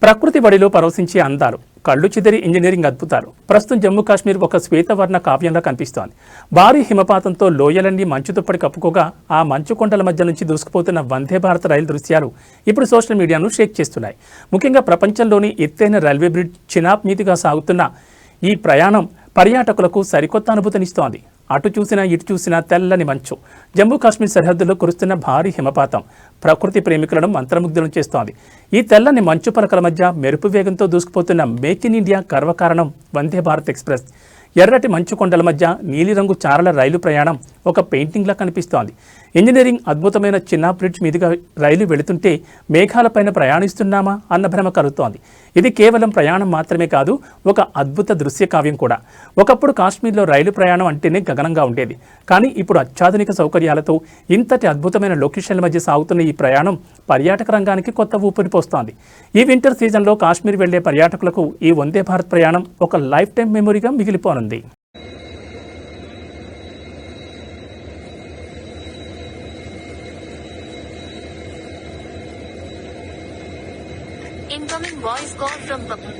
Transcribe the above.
ప్రకృతి బడిలో పరవశించే అందాలు, కళ్ళు చెదిరి ఇంజనీరింగ్ అద్భుతాలు ప్రస్తుతం జమ్మూ కాశ్మీర్ ఒక శ్వేతవర్ణ కావ్యంలా కనిపిస్తోంది. భారీ హిమపాతంతో లోయలన్నీ మంచు తుప్పటి కప్పుకోగా ఆ మంచు కొండల మధ్య నుంచి దూసుకుపోతున్న వందే భారత్ రైలు దృశ్యాలు ఇప్పుడు సోషల్ మీడియాను షేక్ చేస్తున్నాయి. ముఖ్యంగా ప్రపంచంలోని ఎత్తైన రైల్వే బ్రిడ్జ్ చినాబ్ మీదుగా సాగుతున్న ఈ ప్రయాణం పర్యాటకులకు సరికొత్త అనుభూతినిస్తోంది. అటు చూసినా ఇటు చూసినా తెల్లని మంచు, జమ్మూ కాశ్మీర్ సరిహద్దుల్లో కురుస్తున్న భారీ హిమపాతం ప్రకృతి ప్రేమికులను మంత్రముగ్ధులను చేస్తోంది. ఈ తెల్లని మంచు పలకల మధ్య మెరుపు వేగంతో దూసుకుపోతున్న మేక్ ఇన్ ఇండియా గర్వకారణం వందే భారత్ ఎక్స్ప్రెస్. ఎర్రటి మంచు కొండల మధ్య నీలిరంగు చారల రైలు ప్రయాణం ఒక పెయింటింగ్లా కనిపిస్తోంది. ఇంజనీరింగ్ అద్భుతమైన చిన్న బ్రిడ్జ్ మీదుగా రైలు వెళుతుంటే మేఘాలపైన ప్రయాణిస్తున్నామా అన్న భ్రమ కలుగుతోంది. ఇది కేవలం ప్రయాణం మాత్రమే కాదు, ఒక అద్భుత దృశ్య కావ్యం కూడా. ఒకప్పుడు కాశ్మీర్లో రైలు ప్రయాణం అంటేనే గగనంగా ఉండేది. కానీ ఇప్పుడు అత్యాధునిక సౌకర్యాలతో ఇంతటి అద్భుతమైన లొకేషన్ల మధ్య సాగుతున్న ఈ ప్రయాణం పర్యాటక రంగానికి కొత్త ఊపిరి పోస్తోంది. ఈ వింటర్ సీజన్లో కాశ్మీర్ వెళ్లే పర్యాటకులకు ఈ వందే భారత్ ప్రయాణం ఒక లైఫ్ టైం మెమొరీగా మిగిలిపోనుంది. Incoming voice call from Papa.